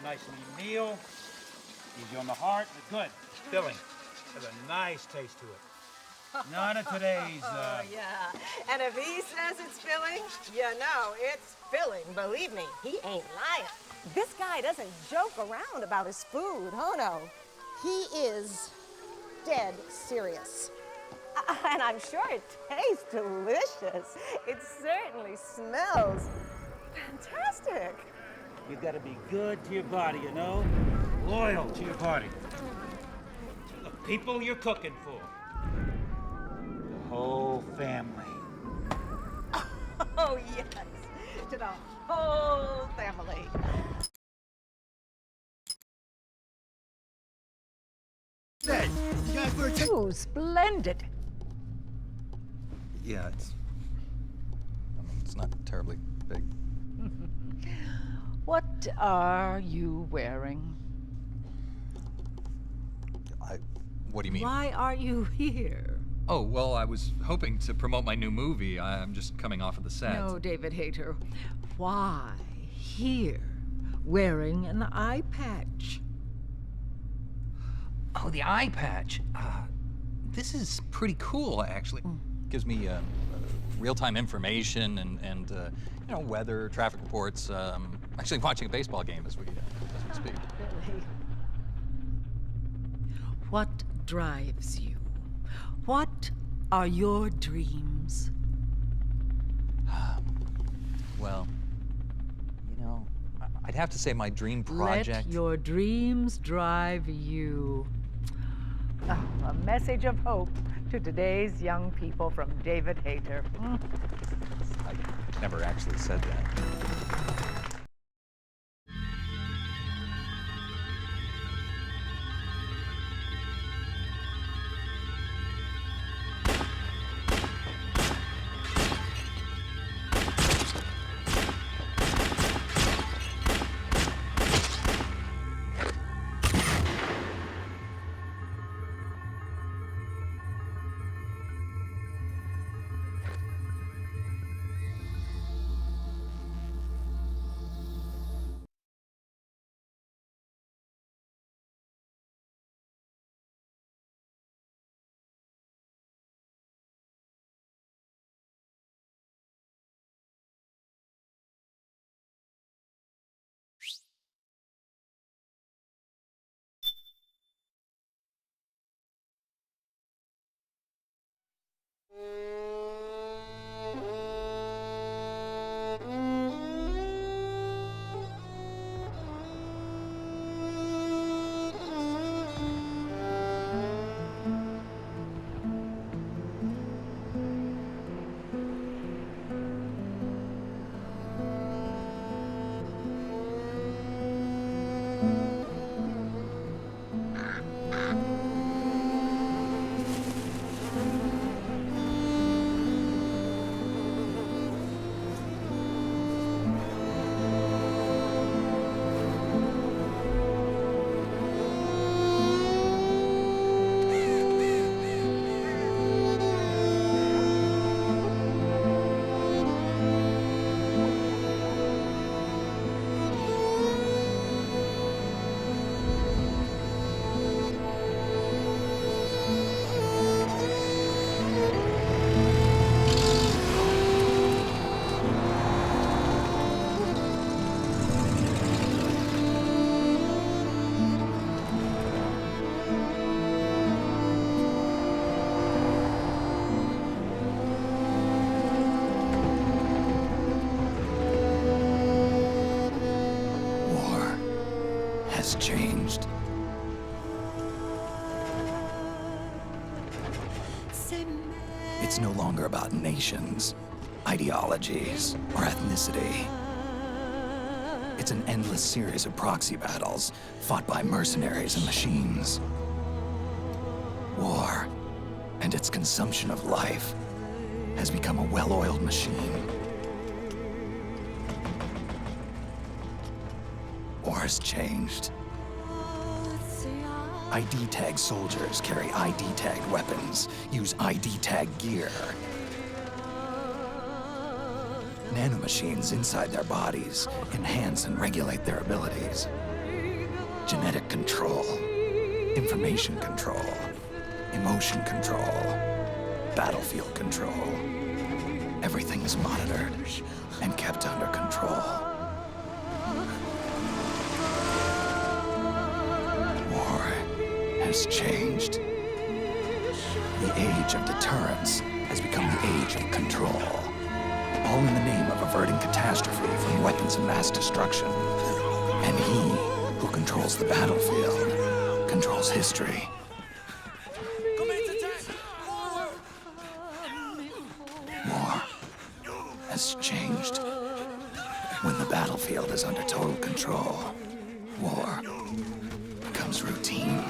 Nice lean meal. Easy on the heart, but good. Filling. Has a nice taste to it. None of today's, Oh, yeah. And if he says it's filling, you know it's filling. Believe me, he ain't lying. This guy doesn't joke around about his food. Oh, no. He is dead serious. And I'm sure it tastes delicious. It certainly smells fantastic. You gotta be good to your body, you know? Loyal to your body. To the people you're cooking for. The whole family. Oh, yes. To the whole family. Hey, you guys better take... Oh, splendid. Yeah, it's not terribly big. What are you wearing? What do you mean? Why are you here? Oh, well, I was hoping to promote my new movie. I'm just coming off of the set. No, David Hayter. Why here, wearing an eye patch? Oh, the eye patch. This is pretty cool, actually. Gives me real-time information and you know, weather, traffic reports. Actually watching a baseball game as we speak. Really? What drives you? What are your dreams? Well, you know, I'd have to say my dream project... Let your dreams drive you. Oh, a message of hope to today's young people from David Hayter. I never actually said that. Changed. It's no longer about nations, ideologies, or ethnicity. It's an endless series of proxy battles fought by mercenaries and machines. War and its consumption of life has become a well-oiled machine. War's changed. ID-tagged soldiers carry ID-tagged weapons, use ID-tagged gear. Nanomachines inside their bodies enhance and regulate their abilities. Genetic control, information control, emotion control, battlefield control. Everything is monitored and kept under control. War has changed. The age of deterrence has become the age of control. All in the name of averting catastrophe from weapons of mass destruction. And he who controls the battlefield controls history. War has changed. When the battlefield is under total control, war becomes routine.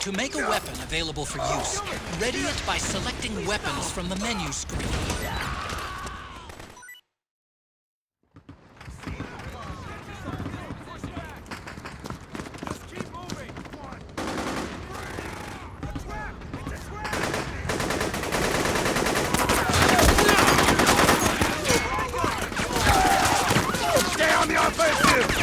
To make a weapon available for use, ready it by selecting weapons from the menu screen. Stay on the offensive!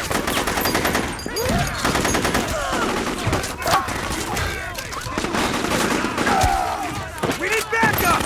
We need backup!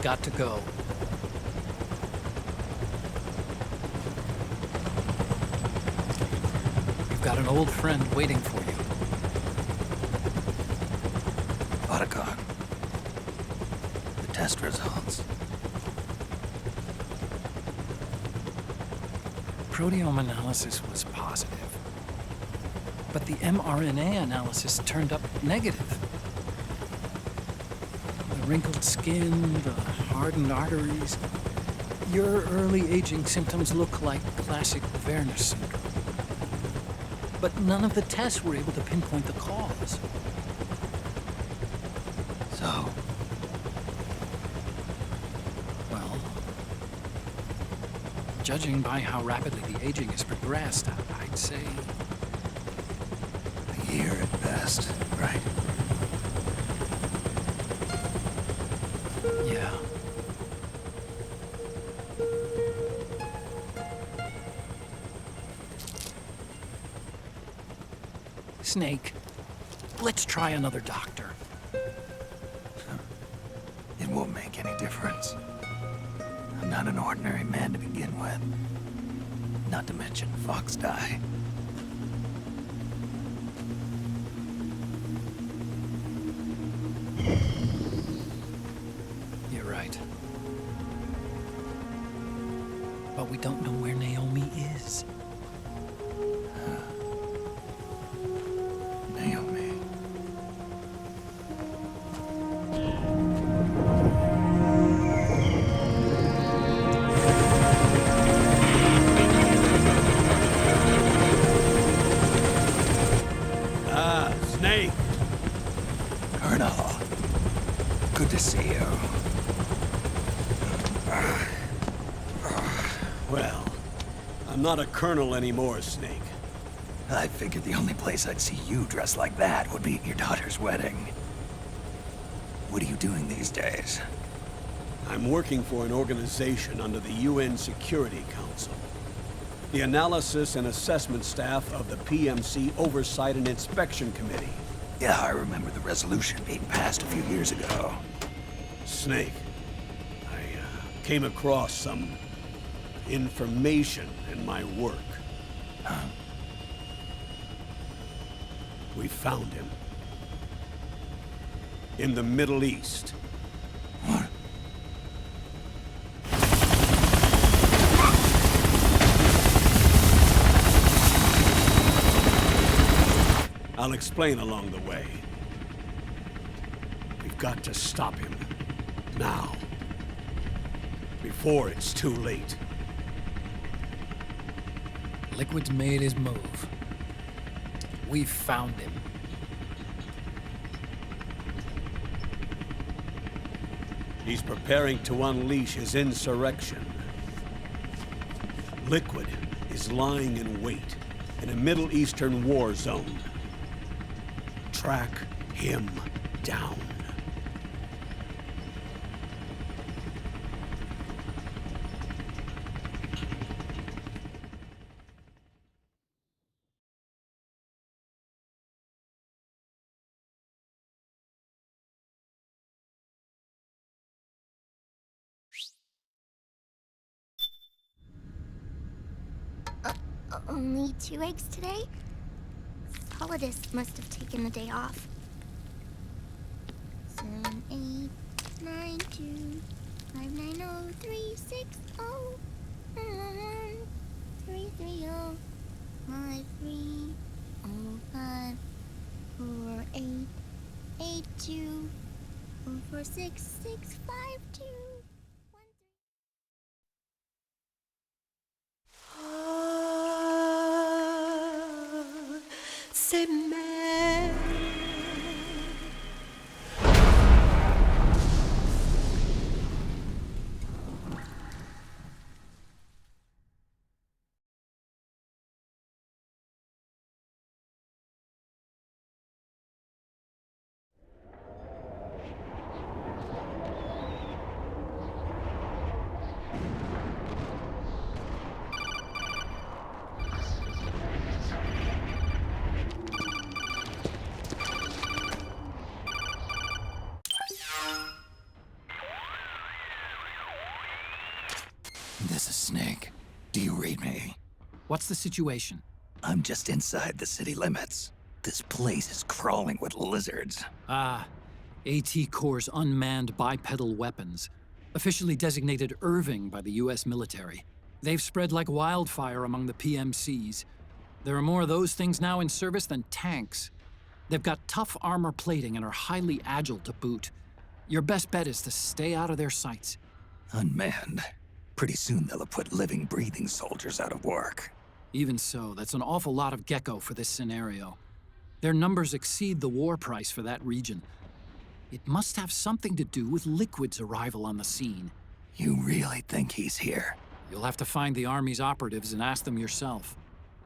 We've got to go. You've got an old friend waiting for you. Otacon. The test results. Proteome analysis was positive, but the mRNA analysis turned up negative. The wrinkled skin, the hardened arteries. Your early aging symptoms look like classic Werner syndrome. But none of the tests were able to pinpoint the cause. So, Well, judging by how rapidly the aging has progressed, I'd say a year at best, right? yeah. Snake, let's try another doctor. It won't make any difference. I'm not an ordinary man to begin with. Not to mention Fox die. You're right. But we don't know where Naomi is. Naomi. Snake. Colonel. Good to see you. Well, I'm not a colonel anymore, Snake. I figured the only place I'd see you dressed like that would be at your daughter's wedding. What are you doing these days? I'm working for an organization under the UN Security Council. The Analysis and Assessment Staff of the PMC Oversight and Inspection Committee. Yeah, I remember the resolution being passed a few years ago. Snake, I came across some information in my work. Huh? We found him. In the Middle East. What? I'll explain along the way. We've got to stop him. Now. Before it's too late. Liquid's made his move. We found him. He's preparing to unleash his insurrection. Liquid is lying in wait in a Middle Eastern war zone. Track him down. Only 2 eggs today? Solidus must have taken the day off. 7, 8, 9, 2, 5, 9, 0, 3, 6, 0, 3, 3, 0, 5, 3, 0, 5, 4, 8, 8, 2, 4, 4, 6, 6, 5, 2. C'est mère. What's the situation? I'm just inside the city limits. This place is crawling with lizards. Ah, AT Corps' unmanned bipedal weapons, officially designated Irving by the US military. They've spread like wildfire among the PMCs. There are more of those things now in service than tanks. They've got tough armor plating and are highly agile to boot. Your best bet is to stay out of their sights. Unmanned. Pretty soon they'll have put living, breathing soldiers out of work. Even so, that's an awful lot of gecko for this scenario. Their numbers exceed the war price for that region. It must have something to do with Liquid's arrival on the scene. You really think he's here? You'll have to find the Army's operatives and ask them yourself.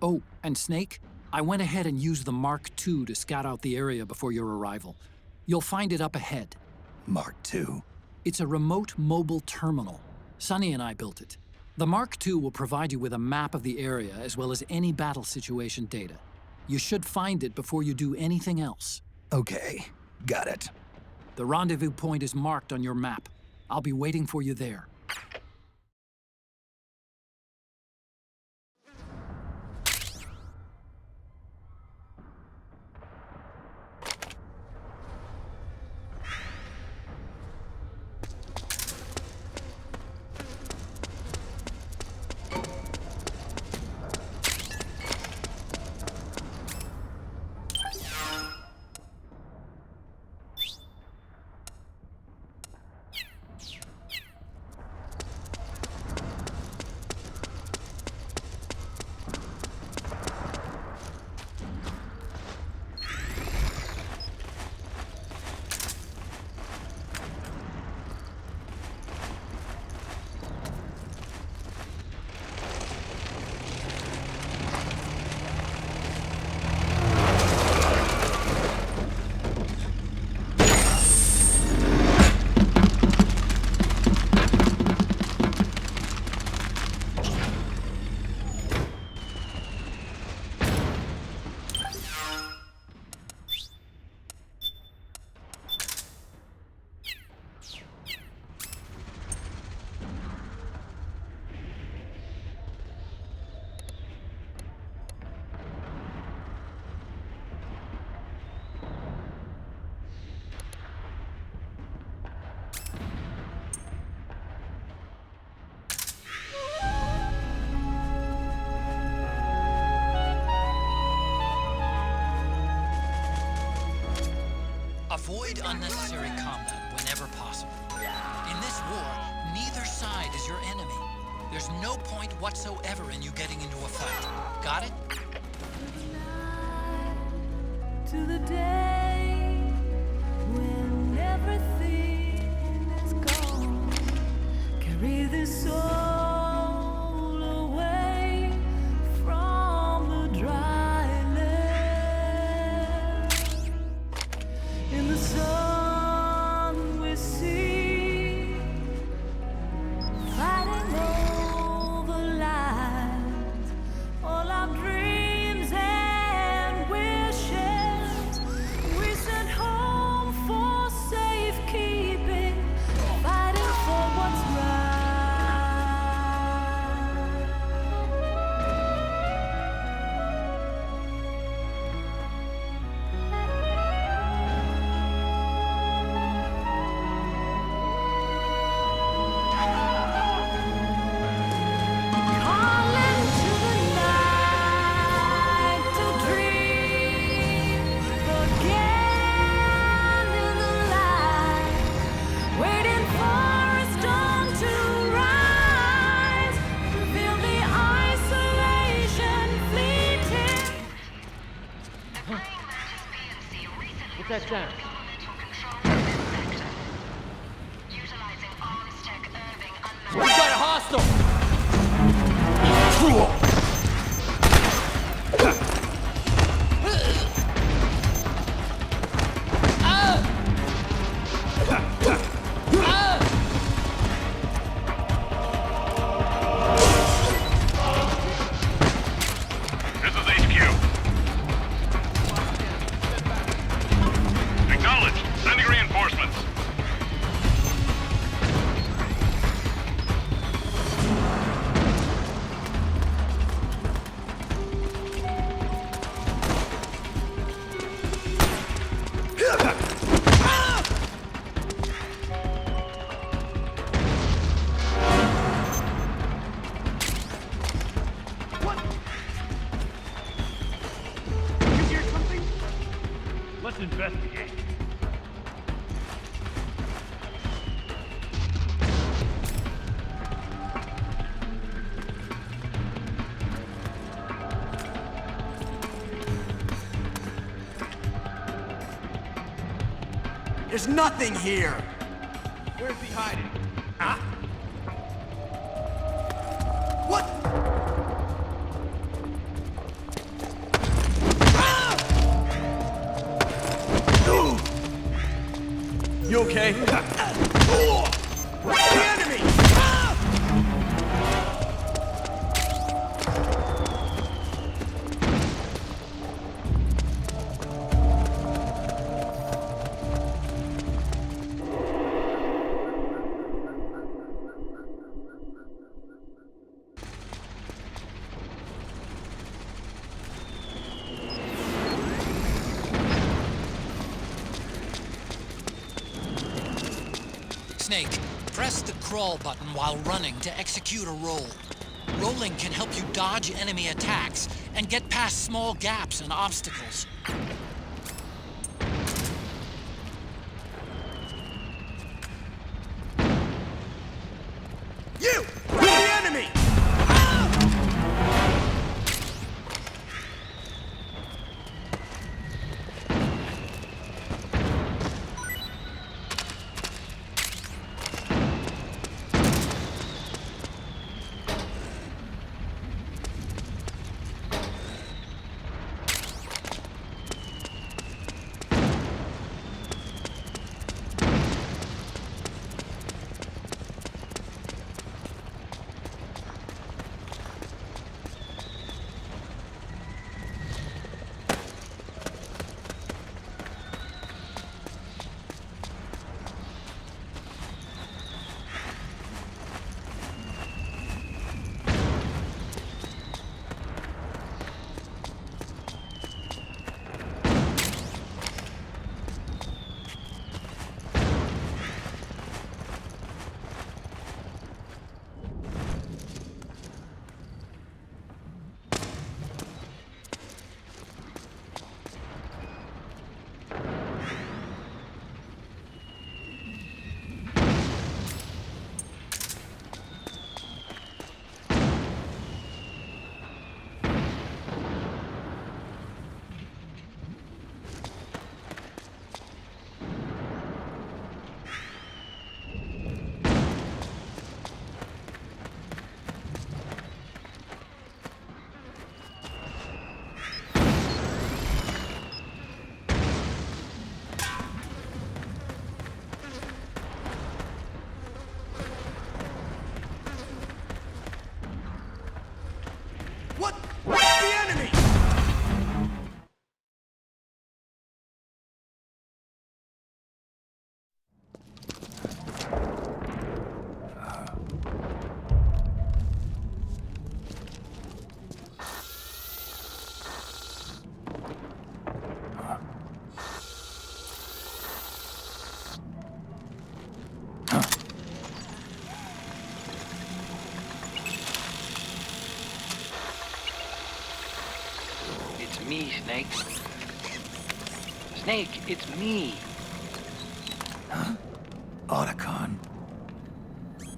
Oh, and Snake, I went ahead and used the Mark II to scout out the area before your arrival. You'll find it up ahead. Mark II? It's a remote mobile terminal. Sonny and I built it. The Mark II will provide you with a map of the area as well as any battle situation data. You should find it before you do anything else. Okay, got it. The rendezvous point is marked on your map. I'll be waiting for you there. Avoid unnecessary combat whenever possible. In this war, neither side is your enemy. There's no point whatsoever in you getting into a fight. Got it? To the day when everything is gone. Carry this soul away from the dry land. In the sun we see fighting over lives, all our dreams and wishes we sent home for safekeeping, fighting for what's right. Calling to the night to dream again in the light, waiting for a storm to rise, feel the isolation fleeting. What's that sound? We got a hostile! This is HQ. Acknowledged. Sending reinforcements. Let's investigate. There's nothing here! Where's he hiding? Huh? What? You okay? The enemy! Snake, press the crawl button while running to execute a roll. Rolling can help you dodge enemy attacks and get past small gaps and obstacles. You! The enemy! What? The enemy! It's me, Snake. Snake, it's me. Huh? Otacon.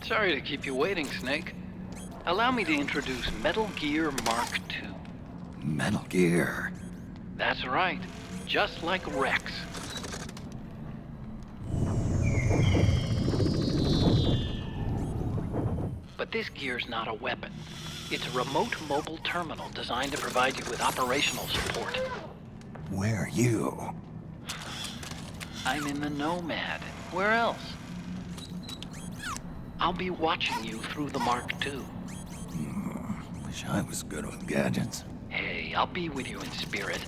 Sorry to keep you waiting, Snake. Allow me to introduce Metal Gear Mark II. Metal Gear. That's right. Just like Rex. But this gear's not a weapon. It's a remote mobile terminal designed to provide you with operational support. Where are you? I'm in the Nomad. Where else? I'll be watching you through the Mark II. Wish I was good with gadgets. Hey, I'll be with you in spirit.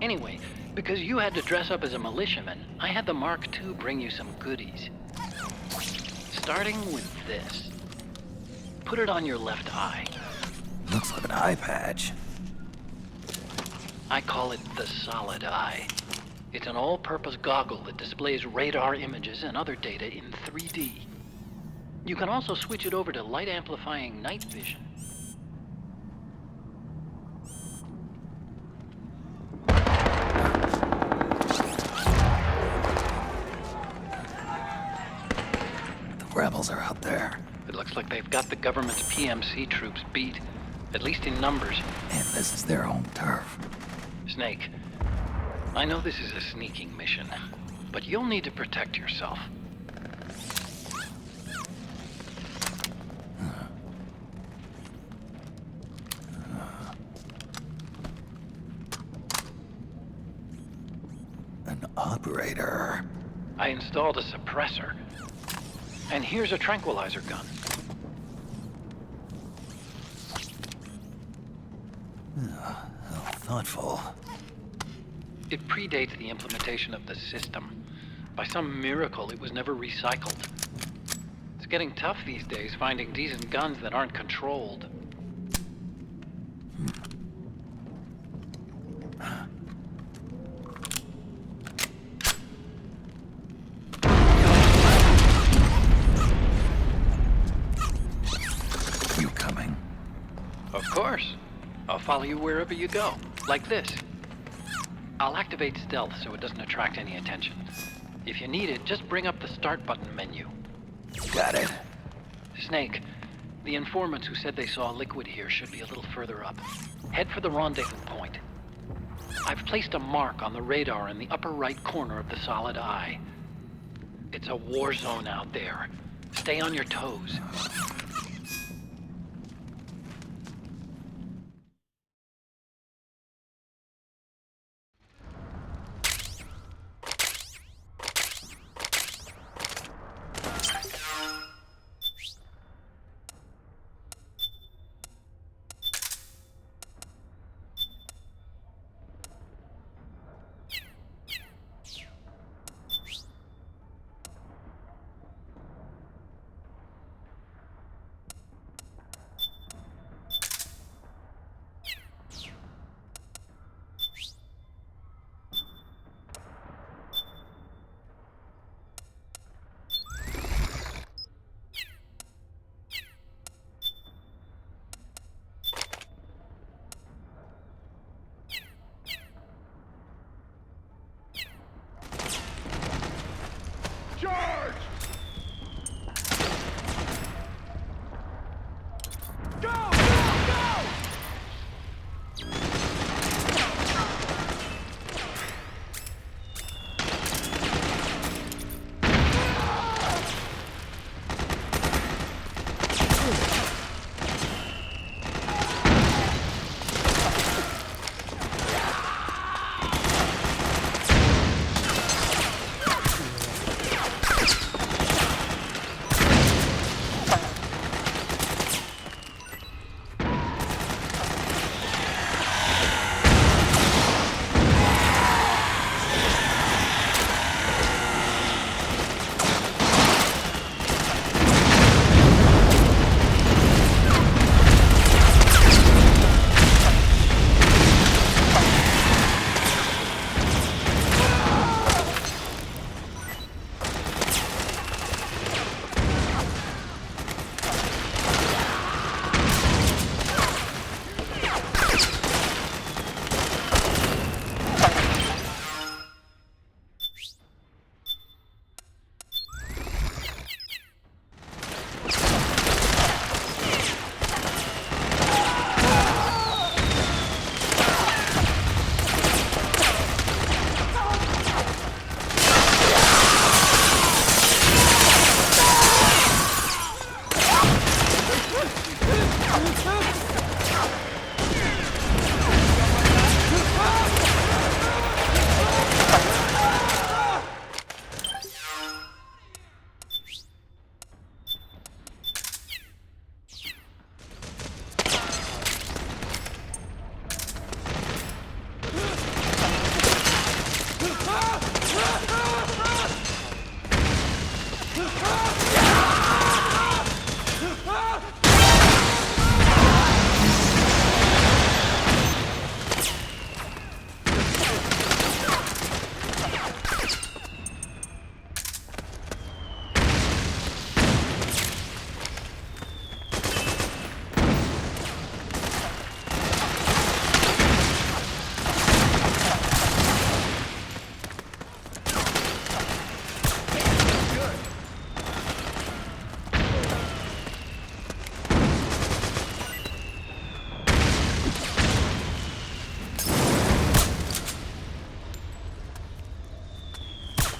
Anyway, because you had to dress up as a militiaman, I had the Mark II bring you some goodies. Starting with this. Put it on your left eye. Looks like an eye patch. I call it the Solid Eye. It's an all-purpose goggle that displays radar images and other data in 3D. You can also switch it over to light-amplifying night vision. rebels are out there. It looks like they've got the government's PMC troops beat, at least in numbers. And this is their home turf. Snake, I know this is a sneaking mission, but you'll need to protect yourself. An operator. I installed a suppressor. And here's a tranquilizer gun. How thoughtful. It predates the implementation of the system. By some miracle, it was never recycled. It's getting tough these days finding decent guns that aren't controlled. You coming? Of course. I'll follow you wherever you go, like this. I'll activate stealth so it doesn't attract any attention. If you need it, just bring up the start button menu. Got it. Snake, the informants who said they saw liquid here should be a little further up. Head for the rendezvous point. I've placed a mark on the radar in the upper right corner of the solid eye. It's a war zone out there. Stay on your toes.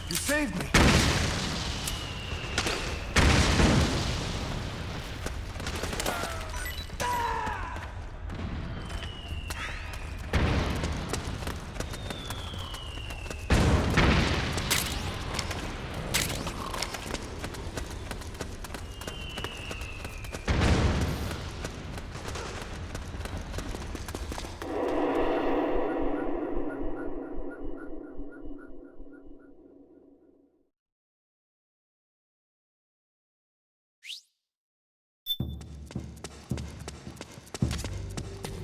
You saved me.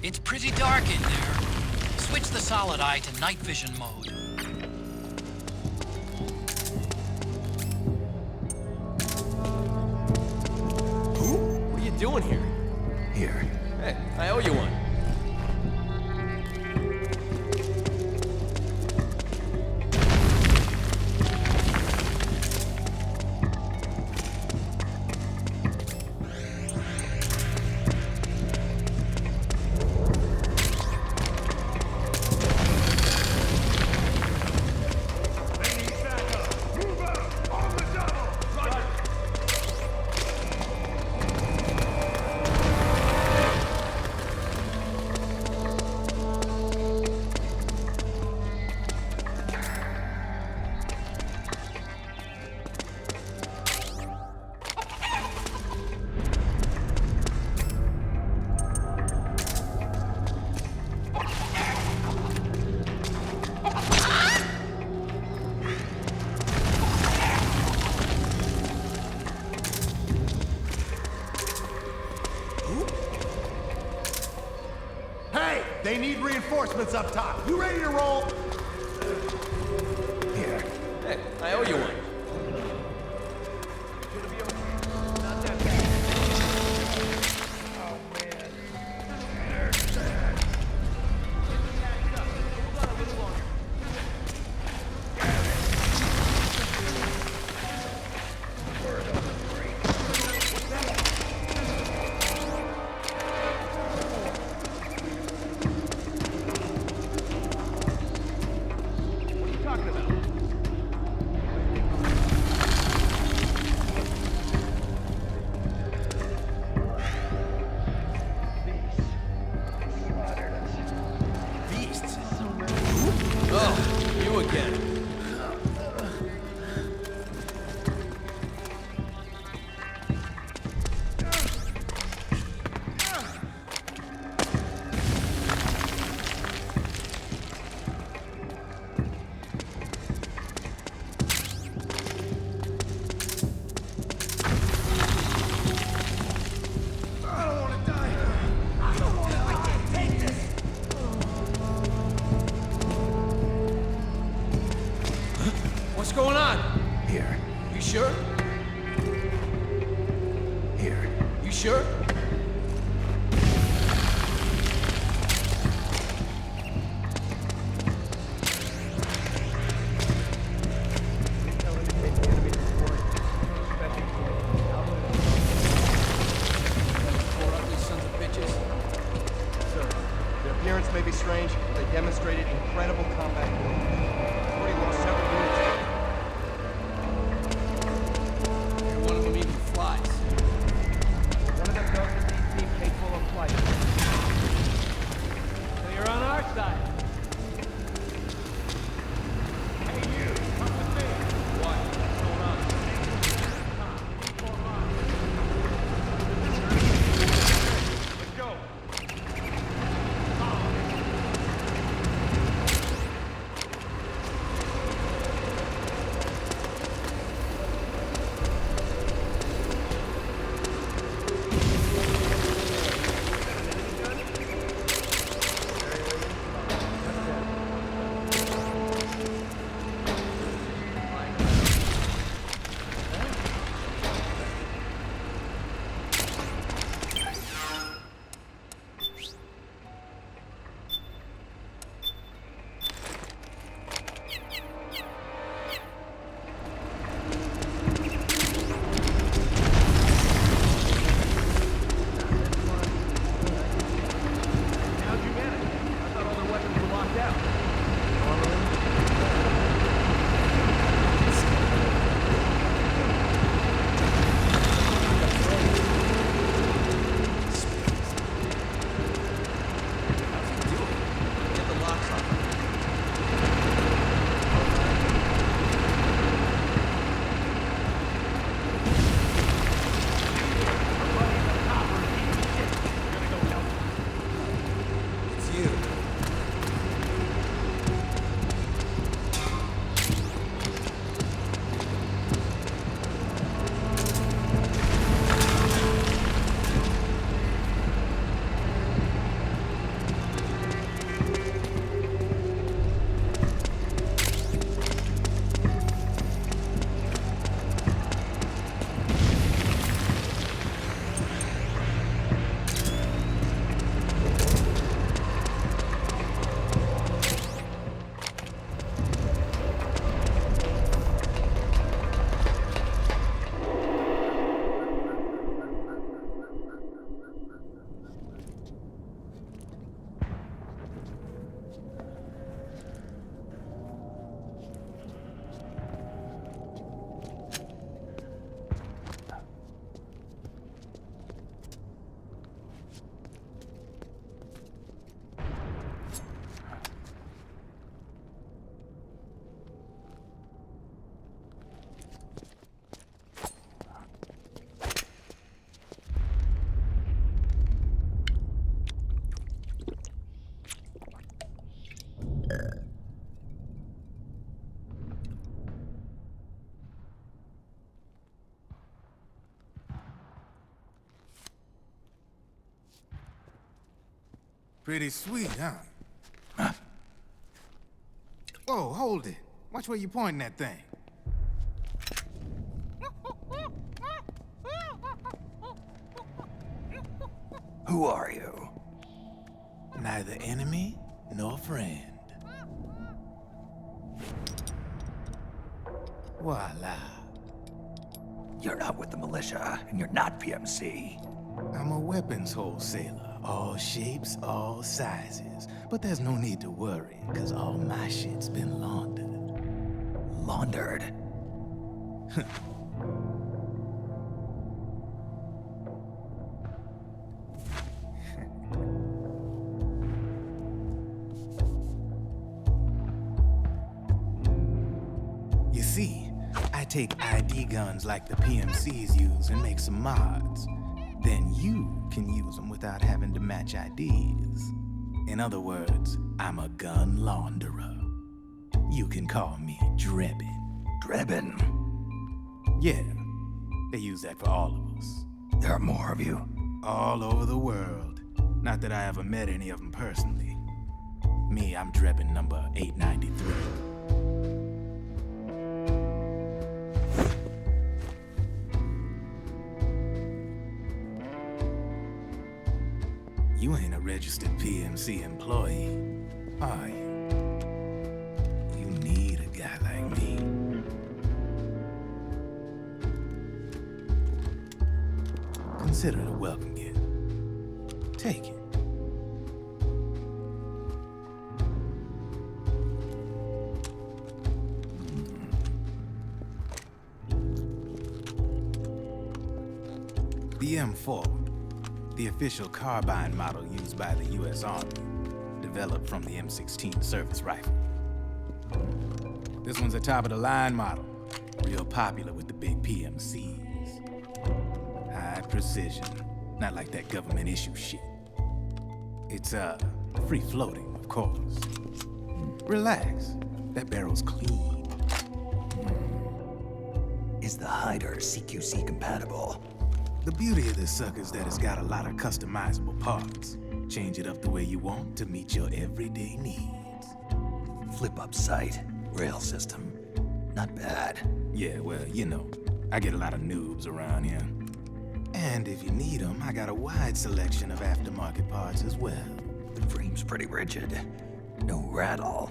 It's pretty dark in there. Switch the solid eye to night vision mode. What are you doing here? Here. Hey, I owe you one. They need reinforcements up top. You ready to roll? Here. Hey, I owe you one. What's going on? Here. You sure? Here. You sure? Their appearance may be strange, but they demonstrated incredible combat ability. Already lost several units. One of them even flies. One of them knows that they seem capable of flight. So you're on our side. Hey, you, come with me. What? What's going on? Let's go. Pretty sweet, huh? Whoa, hold it. Watch where you pointing that thing. Who are you? Neither enemy nor friend. Voila. You're not with the militia, and you're not PMC. I'm a weapons wholesaler. All shapes, all sizes. But there's no need to worry, because all my shit's been laundered. Laundered? You see, I take ID guns like the PMCs use and make some mods. Then you can use them without having to match IDs. In other words, I'm a gun launderer. You can call me Drebin. Drebin? Yeah, they use that for all of us. There are more of you? All over the world. Not that I ever met any of them personally. Me, I'm Drebin number 893. You ain't a registered PMC employee, are you? You need a guy like me. Consider it a welcome gift. Take it. The M4, the official carbine model used by the U.S. Army, developed from the M16 service rifle. This one's a top-of-the-line model, real popular with the big PMCs. High precision, not like that government-issue shit. It's, free-floating, of course. Relax, that barrel's clean. Is the hider CQC compatible? The beauty of this sucker is that it's got a lot of customizable parts. Change it up the way you want to meet your everyday needs. Flip-up sight, rail system. Not bad. Yeah, well, you know, I get a lot of noobs around here. And if you need them, I got a wide selection of aftermarket parts as well. The frame's pretty rigid. No rattle.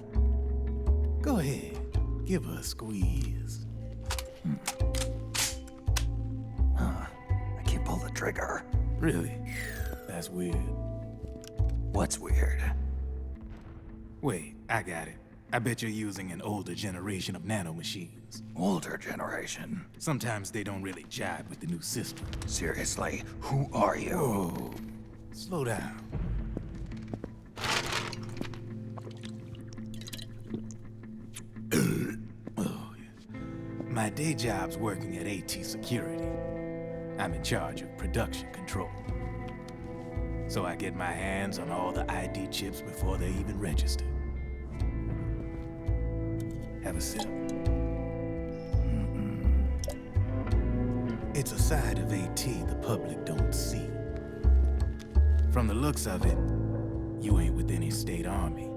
Go ahead, give her a squeeze. Pull the trigger. Really? That's weird. What's weird? Wait, I got it. I bet you're using an older generation of nanomachines. Older generation? Sometimes they don't really jive with the new system. Seriously, who are you? Whoa. Slow down. Oh, yeah. My day job's working at AT Security. I'm in charge of production control. So I get my hands on all the ID chips before they even register. Have a sip. It's a side of AT the public don't see. From the looks of it, you ain't with any state army.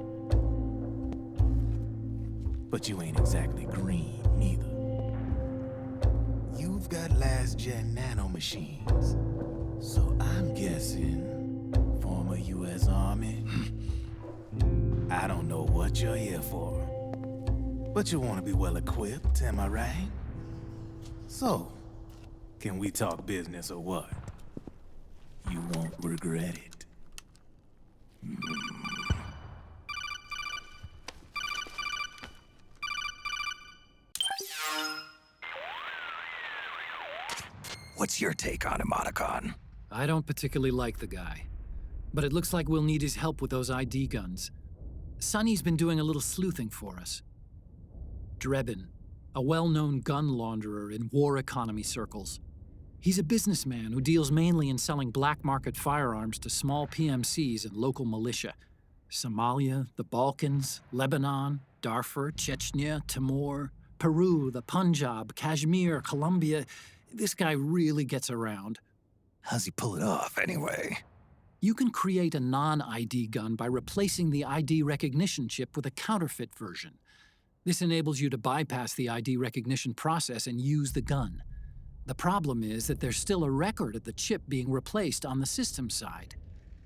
But you ain't exactly green, neither. You've got last-gen nanomachines. So I'm guessing former U.S. Army? I don't know what you're here for. But you want to be well-equipped, am I right? So, can we talk business or what? You won't regret it. What's your take on him, Otacon? I don't particularly like the guy, but it looks like we'll need his help with those ID guns. Sonny's been doing a little sleuthing for us. Drebin, a well-known gun launderer in war economy circles. He's a businessman who deals mainly in selling black market firearms to small PMCs and local militia. Somalia, the Balkans, Lebanon, Darfur, Chechnya, Timor, Peru, the Punjab, Kashmir, Colombia. This guy really gets around. How's he pull it off, anyway? You can create a non-ID gun by replacing the ID recognition chip with a counterfeit version. This enables you to bypass the ID recognition process and use the gun. The problem is that there's still a record of the chip being replaced on the system side.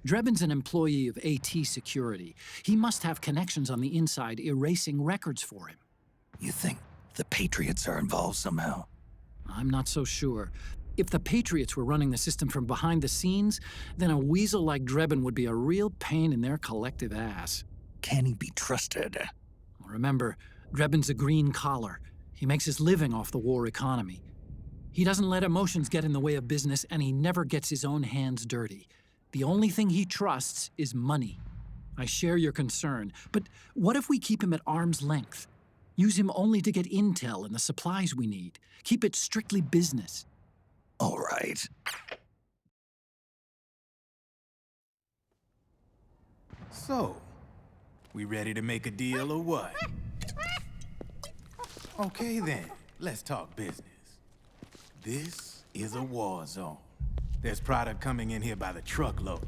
Drebin's an employee of AT Security. He must have connections on the inside erasing records for him. You think the Patriots are involved somehow? I'm not so sure. If the Patriots were running the system from behind the scenes, then a weasel like Drebin would be a real pain in their collective ass. Can he be trusted? Remember, Drebin's a green collar. He makes his living off the war economy. He doesn't let emotions get in the way of business, and he never gets his own hands dirty. The only thing he trusts is money. I share your concern, but what if we keep him at arm's length? Use him only to get intel and the supplies we need. Keep it strictly business. All right. So, we ready to make a deal or what? Okay then, let's talk business. This is a war zone. There's product coming in here by the truckload.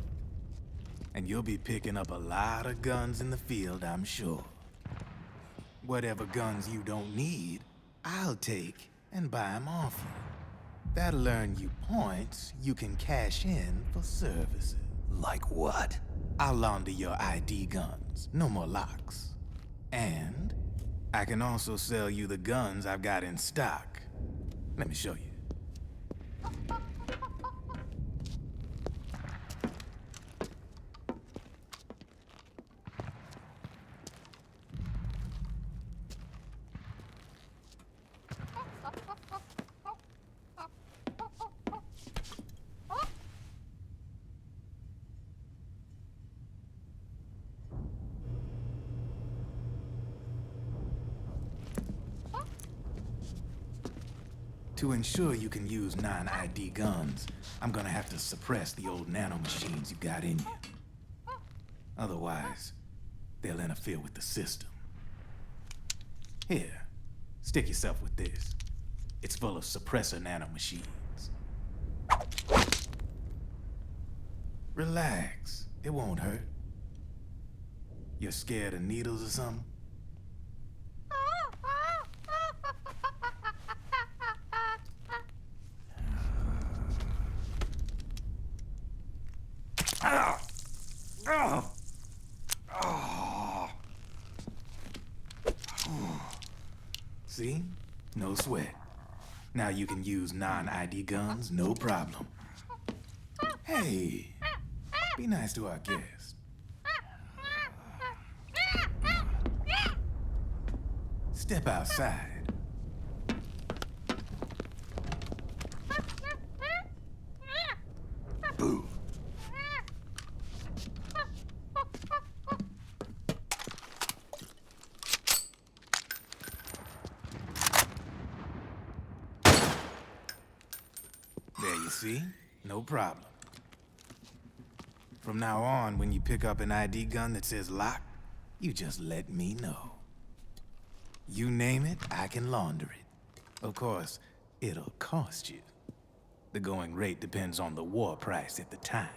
And you'll be picking up a lot of guns in the field, I'm sure. Whatever guns you don't need, I'll take and buy them off you. That'll earn you points you can cash in for services. Like what? I'll launder your ID guns, no more locks. And I can also sell you the guns I've got in stock. Let me show you. To ensure you can use non-ID guns, I'm gonna have to suppress the old nanomachines you got in you. Otherwise, they'll interfere with the system. Here, stick yourself with this. It's full of suppressor nanomachines. Relax, it won't hurt. You're scared of needles or something? See? No sweat. Now you can use non-ID guns, no problem. Hey, be nice to our guest. Step outside. Boo. There you see? No problem. From now on, when you pick up an ID gun that says lock, you just let me know. You name it, I can launder it. Of course, it'll cost you. The going rate depends on the war price at the time.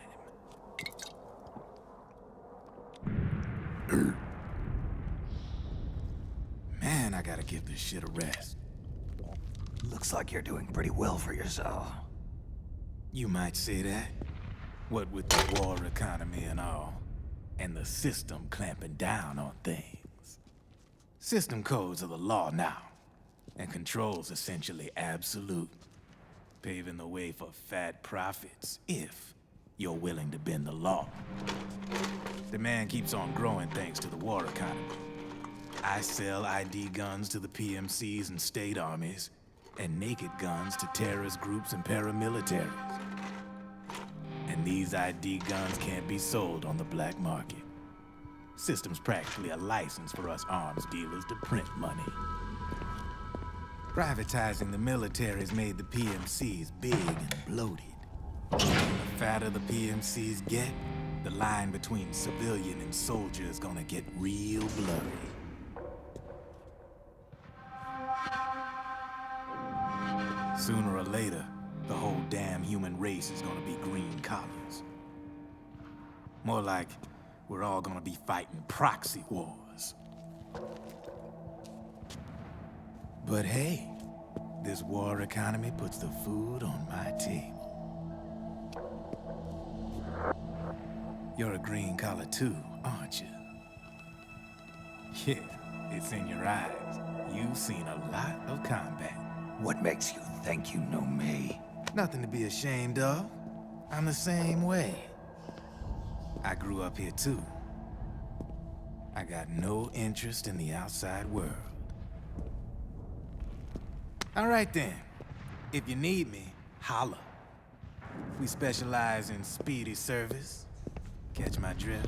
Man, I gotta give this shit a rest. Looks like you're doing pretty well for yourself. You might say that. What with the war economy and all, and the system clamping down on things. System codes are the law now, and control's essentially absolute, paving the way for fat profits if you're willing to bend the law. Demand keeps on growing thanks to the war economy. I sell ID guns to the PMCs and state armies, and naked guns to terrorist groups and paramilitaries. And these ID guns can't be sold on the black market. System's practically a license for us arms dealers to print money. Privatizing the military's made the PMCs big and bloated. The fatter the PMCs get, the line between civilian and soldier is gonna get real blurry. Sooner or later, the whole damn human race is gonna be green collars. More like we're all gonna be fighting proxy wars. But hey, this war economy puts the food on my table. You're a green collar too, aren't you? Yeah, it's in your eyes. You've seen a lot of combat. What makes you think you know me? Nothing to be ashamed of. I'm the same way. I grew up here too. I got no interest in the outside world. All right then. If you need me, holla. We specialize in speedy service. Catch my drift?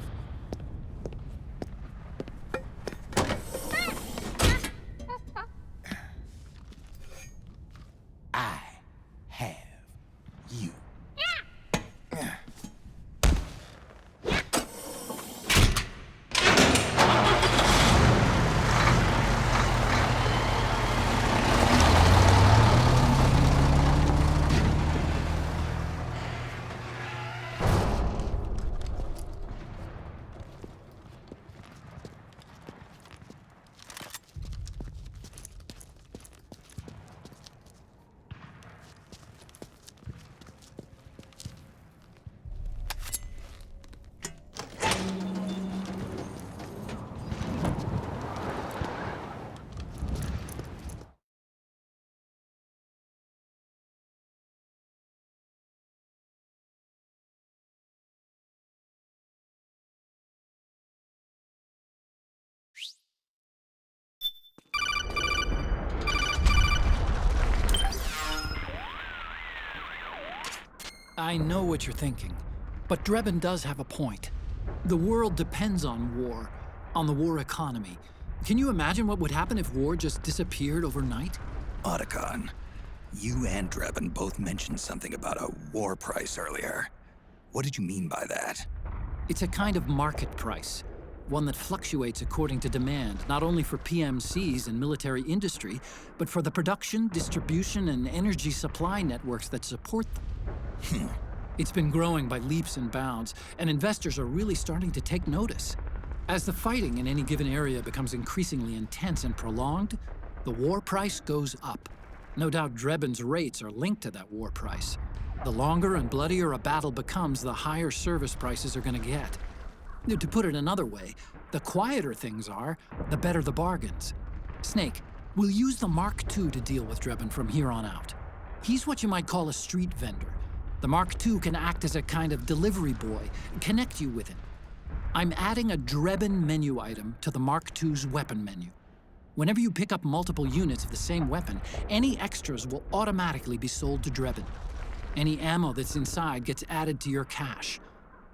I have you. I know what you're thinking, but Drebin does have a point. The world depends on war, on the war economy. Can you imagine what would happen if war just disappeared overnight? Otacon, you and Drebin both mentioned something about a war price earlier. What did you mean by that? It's a kind of market price, one that fluctuates according to demand, not only for PMCs and military industry, but for the production, distribution, and energy supply networks that support them. It's been growing by leaps and bounds, and investors are really starting to take notice. As the fighting in any given area becomes increasingly intense and prolonged, the war price goes up. No doubt Drebin's rates are linked to that war price. The longer and bloodier a battle becomes, the higher service prices are going to get. To put it another way, the quieter things are, the better the bargains. Snake, we'll use the Mark II to deal with Drebin from here on out. He's what you might call a street vendor. The Mark II can act as a kind of delivery boy, connect you with him. I'm adding a Drebin menu item to the Mark II's weapon menu. Whenever you pick up multiple units of the same weapon, any extras will automatically be sold to Drebin. Any ammo that's inside gets added to your cache.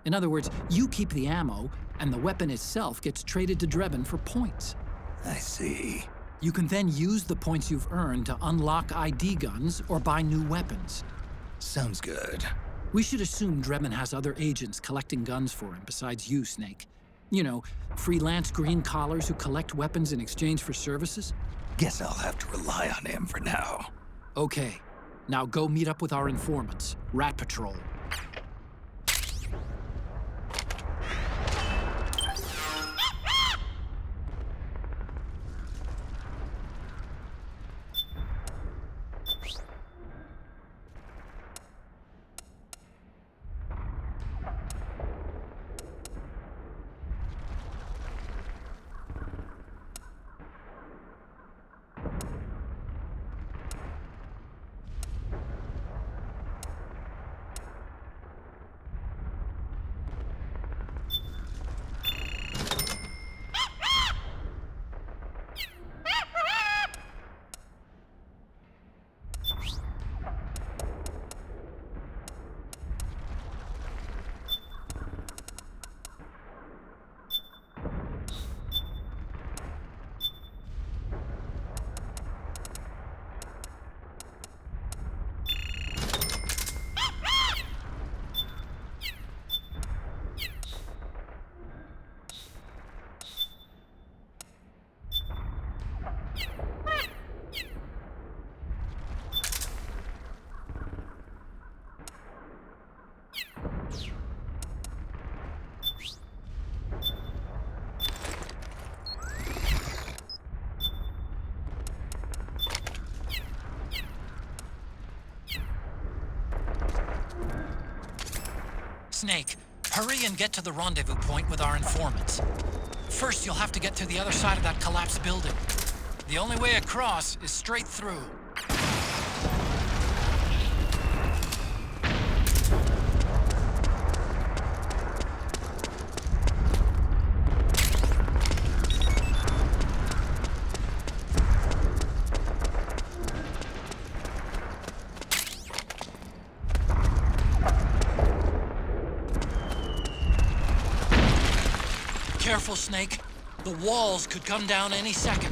In other words, you keep the ammo, and the weapon itself gets traded to Drebin for points. I see. You can then use the points you've earned to unlock ID guns or buy new weapons. Sounds good. We should assume Drebin has other agents collecting guns for him besides you, Snake. You know, freelance green collars who collect weapons in exchange for services? Guess I'll have to rely on him for now. Okay. Now go meet up with our informants, Rat Patrol. Snake, hurry and get to the rendezvous point with our informants. First, you'll have to get to the other side of that collapsed building. The only way across is straight through. Careful, Snake. The walls could come down any second.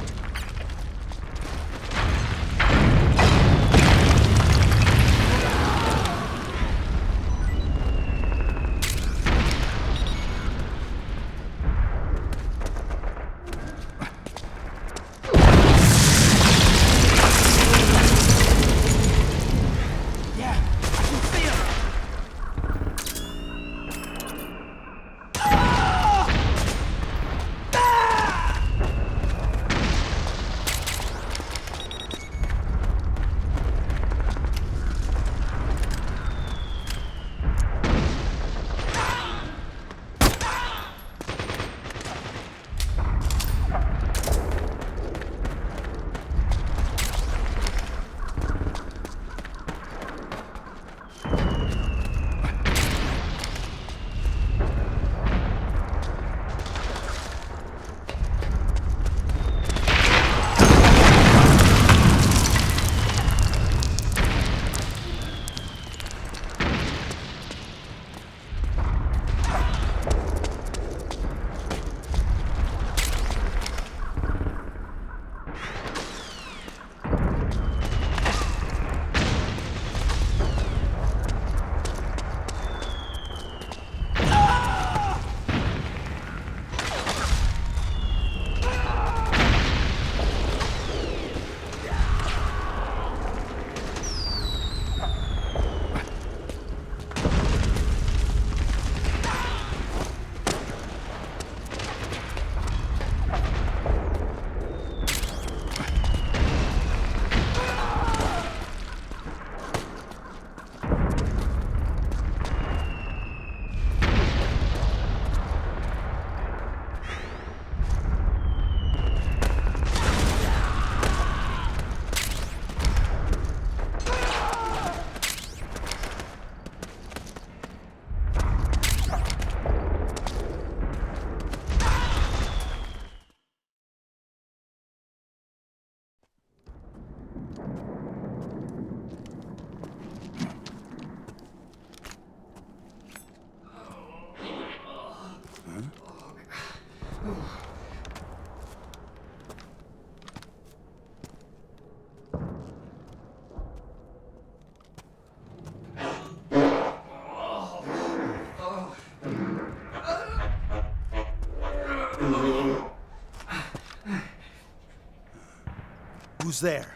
Who's there?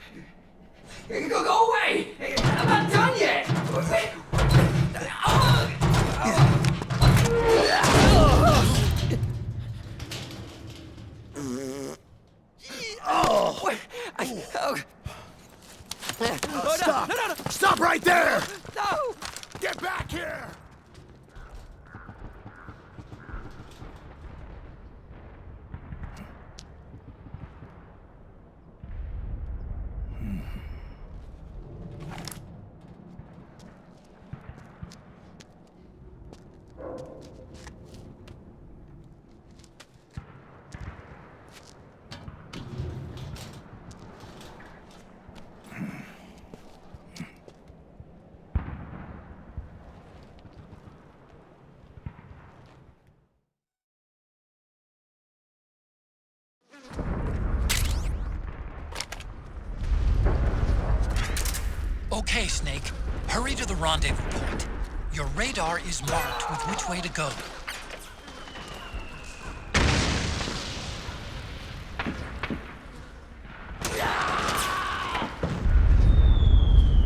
Go away! I'm not done yet! Stop! No. Stop right there! No! Get back here! Okay, Snake. Hurry to the rendezvous point. Your radar is marked with which way to go.